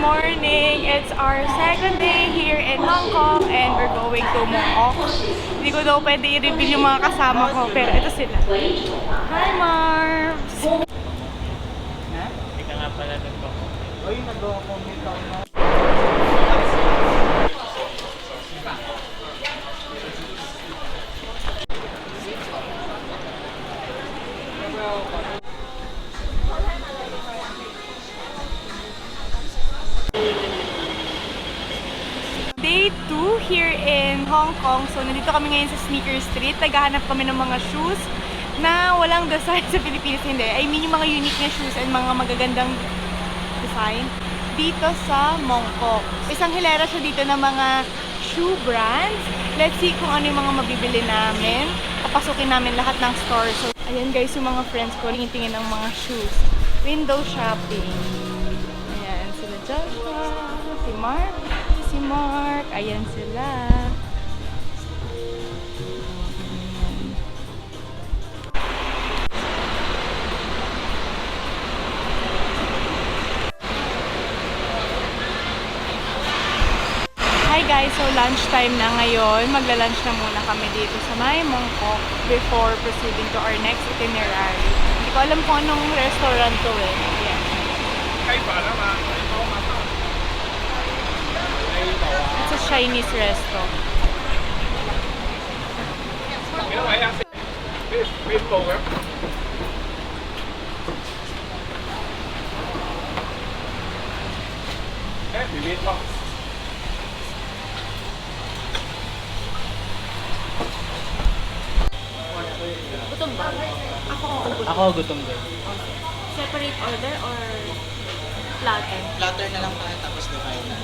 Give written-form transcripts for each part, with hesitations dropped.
morning! It's our second day here in Hong Kong and we're going to Mongkok. Hindi ko daw pwede i-reveal yung mga kasama ko, pero ito sila. Hi, Marbs! Hindi ka nga pala nagpako. Uy, nag-comment ako na. Day 2 here in Hong Kong. So, nandito kami ngayon sa Sneaker Street. Naghahanap kami ng mga shoes na walang design sa Pilipinas. Hindi. I mean, yung mga unique na shoes and mga magagandang design dito sa Mongkok. Isang hilera siya dito ng mga shoe brands. Let's see kung ano yung mga mabibili namin. Papasukin namin lahat ng store. So, ayan guys, yung mga friends ko, tingin ng mga shoes. Window shopping. Ayan, sila Joshua, si Mark, ayan sila. Hi guys, so lunchtime na ngayon. Magla-lunch na muna kami dito sa May Mongkok before proceeding to our next itinerary. Hindi ko alam kung anong restaurant to eh. Ayan. It's a Chinese resto. Gutom ba? Ako gutom din. Separate order or platter? Platter na lang tayo tapos divide na.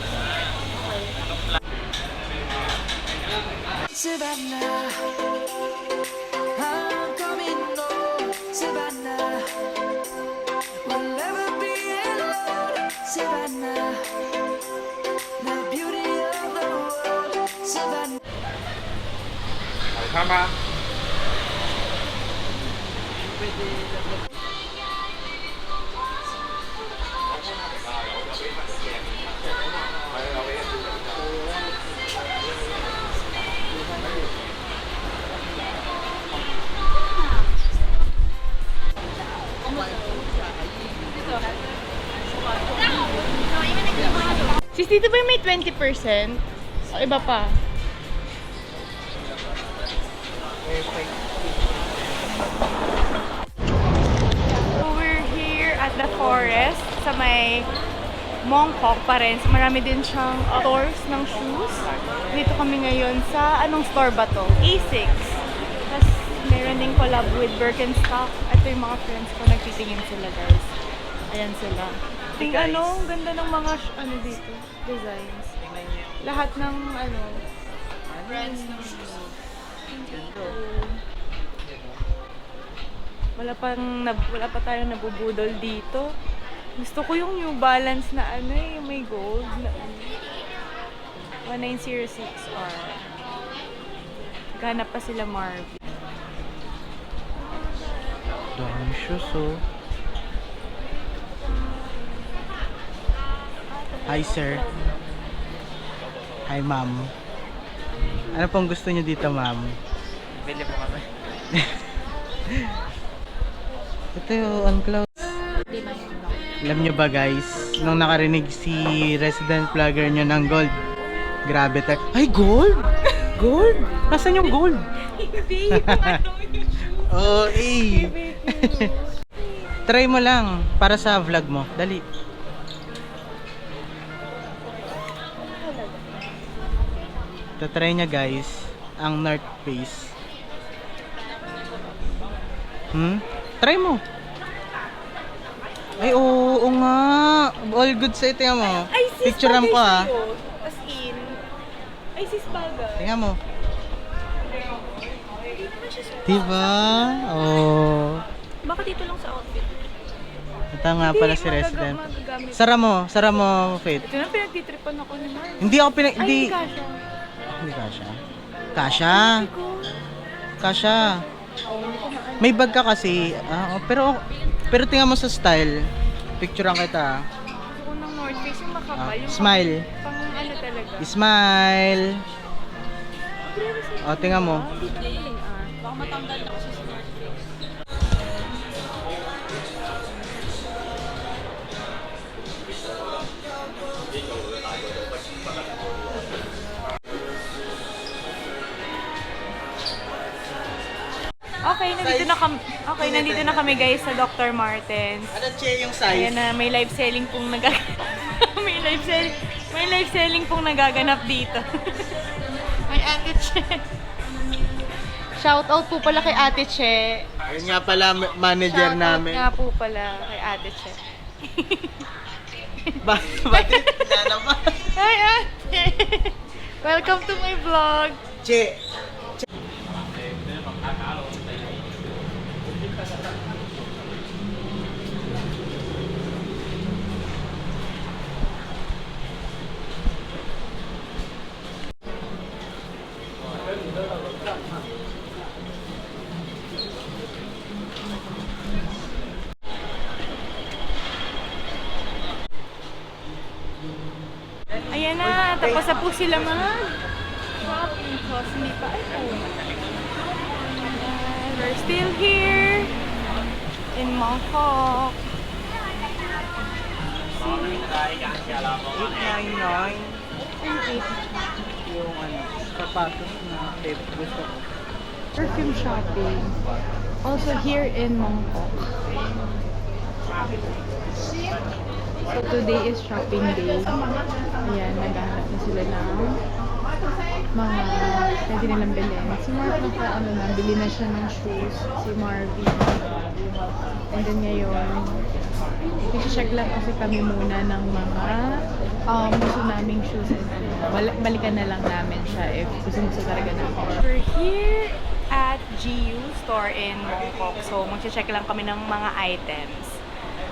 Savannah, I'm coming home. Savannah, we'll never be alone. Savannah, the beauty of the world. Savannah. Tama. Sis, dito ba yung may 20%? O iba pa? So we're here at the forest sa may Mongkok pa rin. So, marami din siyang stores ng shoes. Dito kami ngayon sa, anong store ba to? A6. Tapos meron ding collab with Birkenstock. Ito yung mga friends ko, nagtitingin sila guys. Ayan sila. Ting ano, ang ganda ng mga ano dito, designs. Lahat ng ano, brands ng shoes. Wala pa tayong nabubudol dito. Gusto ko yung New Balance na ano yung may gold na 1906R. Ganap pa sila Marvin. Dami shoes oh. Hi sir. Hi ma'am. Ano pong gusto niyo dito ma'am? Bili po kami. Ito yung on cloud. Alam nyo ba guys, nung nakarinig si resident vlogger nyo ng gold, grabe tayo. Ay gold! Gold? Nasaan yung gold? Hindi, ano yun? Oh, eh. Try mo lang para sa vlog mo. Dali. Tatry niya guys ang North Face. Try mo. Ay, oo nga. All good sa ito mo. Ay, sis, Picturean ko ah. As in. Ay, sis bagay. Tingnan mo. Diba? Oh. Baka dito lang sa outfit. Ito nga pala si resident. Sara mo, Faith. Ito na pinagtitripan ako ni Mark. Hindi ako Ay, hindi kasha. Hindi kasha. Kasha. May bag ka kasi. Pero tingnan mo sa style. Picturean kita. Gusto ko ng North Face yung makapal. Yung Smile. Pang ano talaga. Smile. O, tingnan mo. Baka matanggal na kasi sa North Face. Nandito na kami guys sa Dr. Martens. Ano, Che, yung size? Ayan na, may live selling pong may live selling pong nagaganap dito. May Ate Che. Shout out po pala kay Ate Che. Yun nga pala, manager Shout out namin. nga po pala kay Ate Che. Bakit? Na naman. Hi Ate! Welcome to my vlog. Che. Ayan na, tapos na po sila shopping. So, hindi pa. We're still here in Mongkok. 899. Yung ano, sapatos na tape. Gusto ko. Perfume shopping. Also here in Mongkok. So today is shopping day. Ayan, naghahanap na sila ng mga pwede nilang bilhin. Si Mark bili na siya ng shoes. Si Marvin. And then ngayon, i-check lang kasi kami muna ng mga gusto naming shoes. Balikan na lang namin siya if gusto talaga namin. We're here at GU store in Mongkok. So, mag-check lang kami ng mga items.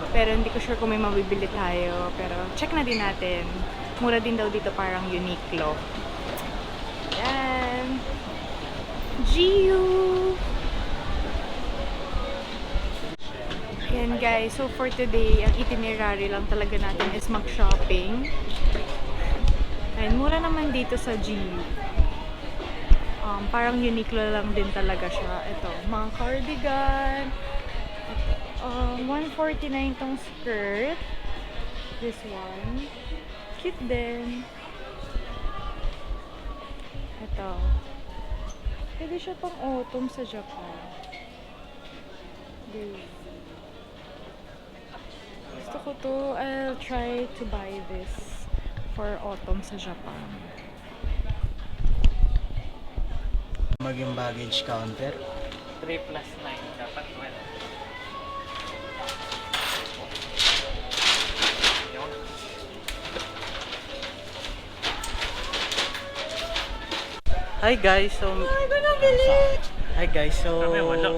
Pero hindi ko sure kung may mabibili tayo. Pero check na din natin. Mura din daw dito, parang Uniqlo. Yan. GU! Yan guys. So for today, ang itinerary lang talaga natin is mag-shopping. And mura naman dito sa GU. Parang Uniqlo lang din talaga siya. Ito, mga cardigan. 149 tong skirt. This one. Cute din. Ito. Pwede siya pang autumn sa Japan. This. Gusto ko to. I'll try to buy this for autumn sa Japan. Maging baggage counter. 3 plus 9, dapat 12. Hi guys, so Hi guys, so Kami wala.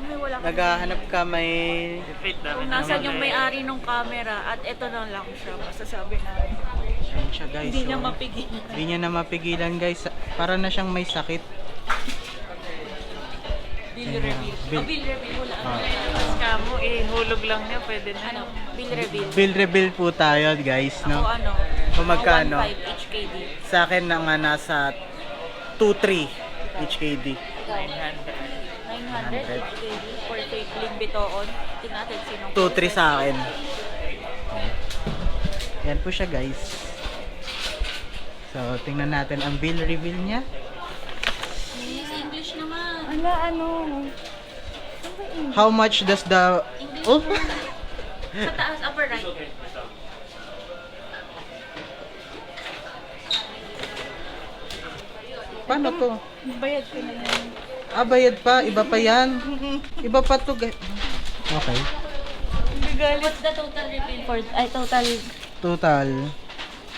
May wala ka. naghahanap kami. Defeat namin. Kung nasan yung may-ari ng camera at ito na lang siya, masasabi namin. Ayun siya guys. Hindi so, niya mapigilan. Hindi niya na mapigilan guys. Para na siyang may sakit. Bill reveal. Bill. Bill reveal. Wala. Mas kamo, hulog lang niya, pwede na. Ano? Bill reveal. Bill reveal po tayo guys, Ako no? ano? Kung magkano? 1.5 HKD. Sa akin na nga nasa 2.3 HKD. 900. 900 HKD for fake link bitoon. Tingnan natin sinong 2.3 sa akin. Yan po siya guys. So, tingnan natin ang bill reveal niya. Yes, English naman. Ala, ano? How much does the... English Oh! Sa taas, upper right. Paano to? Bayad ko na yan. Ah, bayad pa. Iba pa yan. Iba pa to guys. Okay. What's the total reveal for? Ay, total. Total.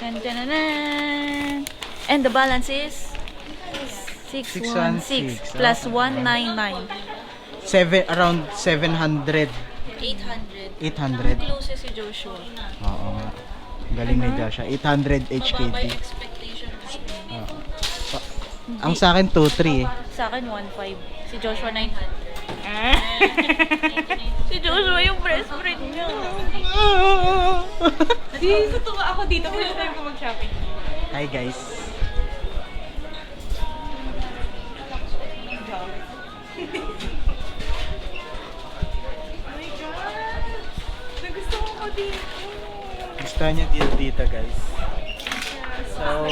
Tan, tan, tan, tan. And the balance is 616. 616 plus 199. Around 700. 800. 800. Close si Joshua. Oo nga. Galing ni Joshua. 800 HKD. Mababa yung expectation natin. Oo. Ang sa akin 2.3 eh. Sa akin 1.5. Si Joshua 900. Si Joshua yung best friend niya. Di, tutuwa ako dito. First time ko mag-shopping. Hi guys. Oh my God! Nagustuhan ko dito. Gusto niya dito guys. So,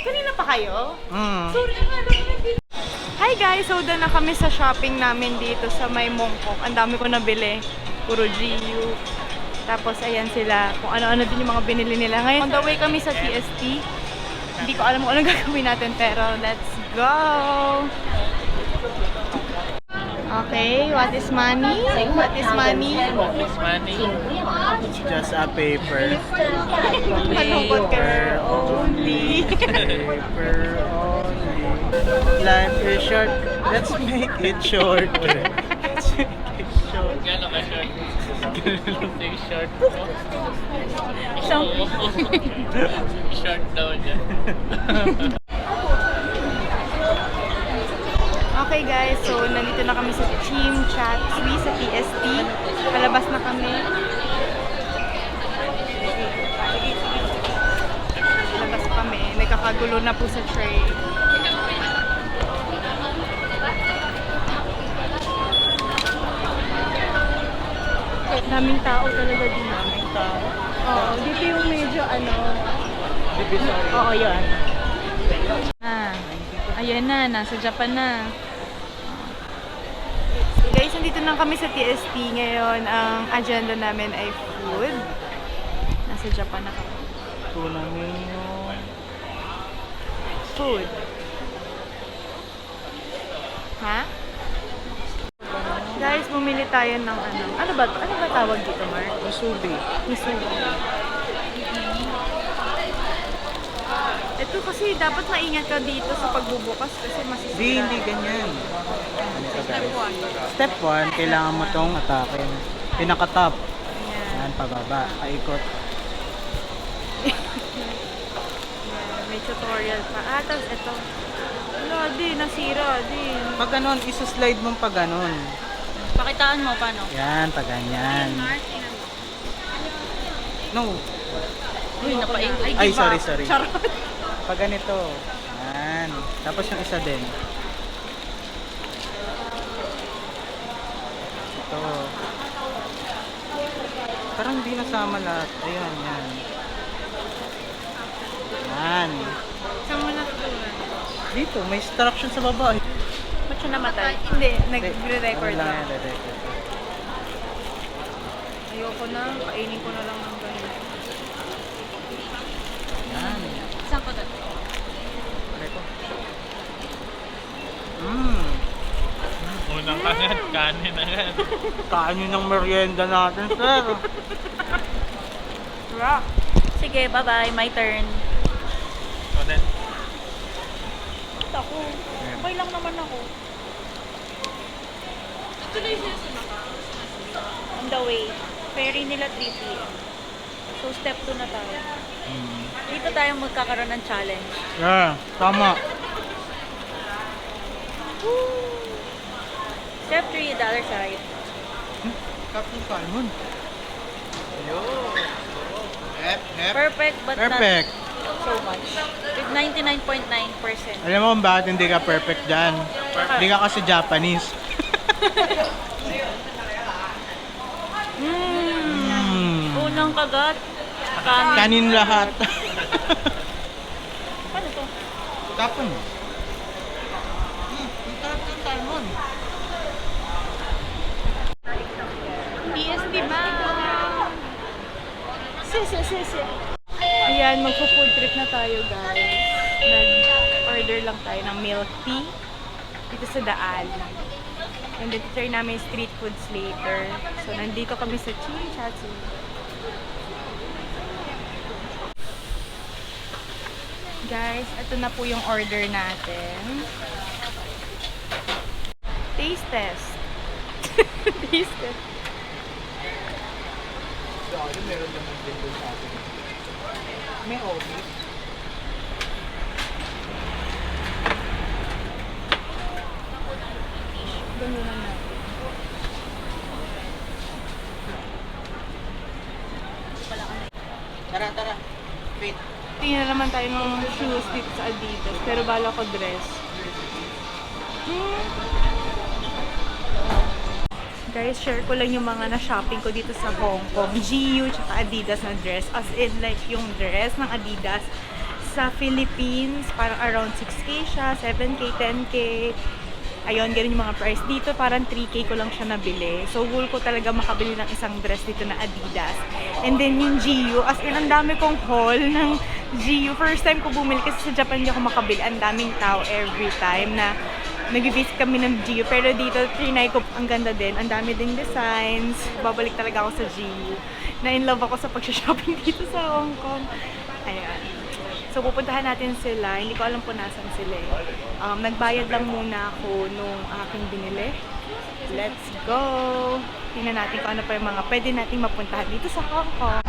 Kanina pa kayo? mm, Sorry na Hi guys! So, doon na kami sa shopping namin dito sa may Mongkok. Ang dami ko nabili. Puro GU. Tapos, ayan sila. Kung ano-ano din yung mga binili nila. Ngayon, on the way kami sa TST. Hindi ko alam kung anong gagawin natin, pero let's go! Okay, what is money? What is money? Miss Money. just a paper. Malungkot ka only. Paper only. Life is short. Let's make it short. Let's make it short. Gano'n ka short? Gano'n yung short mo? Short daw niya. Okay guys, so nandito na kami sa Chim Chat Sui sa TST. Palabas na kami. Palabas kami. Nagkakagulo na po sa tray. Daming tao talaga din. Daming tao. Oo, dito yung medyo ano. Divisory. Oo, yun. Ayan na, nasa Japan na. So guys, nandito na kami sa TST ngayon. Ang agenda namin ay food. Nasa Japan na kami. Tulang ninyo. Food. Ha? Guys, bumili tayo ng ano. Ano ba tawag dito, Mark? Musubi. Misubi. Ito kasi dapat maingat ka dito sa pagbubukas kasi masisira. Hindi ganyan. Step 1. Step 1, kailangan mo tong atakin. Pinaka-top. Ayan. Yan, pababa. Paikot. Ayan. May tutorial pa. Tapos ito. Wala, nasira, Pag ganon, isa-slide mong pag ganon. Pakitaan mo, paano? Yan, pag ganyan. No. Uy, napaikot. Ay, sorry. Charot. Pag ganito. Yan. Tapos yung isa din. Ito. Parang hindi nasama lahat. Ayan, yan. Yan. Saan mo natutunan? Dito, may instruction sa baba. Ba't siya namatay? Hindi, nagre-record Ano lang lang. yan, re-record. Ayoko na, kainin ko na lang ng ganun. Yan. Saan ko doon? Record. Mmm. Unang agad, kanin agad. Kanin ng merienda natin, sir. Rock. Sige, bye-bye. My turn. So then, Ako. Okay lang naman ako. On the way. Ferry nila 3 p.m. So, step 2 na tayo. Dito tayo magkakaroon ng challenge. Yeah, tama. Step 3, dollar side. Captain Salmon. Hep, hep. Perfect, but Perfect. not so much. With 99.9%. Alam mo kung bakit hindi ka perfect dyan? Hindi ka kasi Japanese. Unang kagat. Kanin. Kanin lahat. Paano to? Tapon mo. Captain Salmon. PSD ba? Si. Ayan, magpo-food trip na tayo, guys. Nag-order lang tayo ng milk tea dito sa Daan. And then, try namin street foods later. So, nandito kami sa Chinchatsu. Guys, ito na po yung order natin. Taste test. Taste test. May obi. Ganun lang natin. Tara, tara. Wait. Tingnan naman tayo ng shoes dito sa Adidas, pero bala ko dress. Guys, share ko lang yung mga na-shopping ko dito sa Hong Kong. GU tsaka Adidas na dress. As in, like, yung dress ng Adidas sa Philippines, parang around 6K siya, 7K, 10K. Ayun, ganun yung mga price. Dito, parang 3K ko lang siya nabili. So, goal ko talaga makabili ng isang dress dito na Adidas. And then, yung GU, as in, ang dami kong haul ng GU. First time ko bumili kasi sa Japan hindi ako makabili. Ang daming tao every time na nag-visit kami ng GU. Pero dito, trinay ko, ang ganda din. Ang dami ding designs. Babalik talaga ako sa GU. Na-in love ako sa pag-shopping dito sa Hong Kong. Ayan. So, pupuntahan natin sila. Hindi ko alam kung nasan sila eh. Nagbayad lang muna ako nung aking binili. Let's go! Tingnan natin kung ano pa yung mga pwede nating mapuntahan dito sa Hong Kong.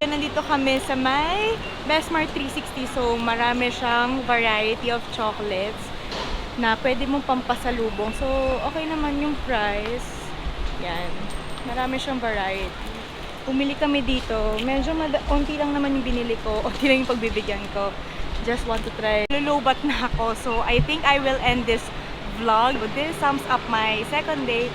Nandito kami sa may Bestmart 360. So, marami siyang variety of chocolates na pwede mong pampasalubong. So, okay naman yung price. Yan. Marami siyang variety. Pumili kami dito. Medyo konti lang naman yung binili ko. Konti lang yung pagbibigyan ko. Just want to try. Lulubat na ako. So, I think I will end this vlog. This sums up my second day.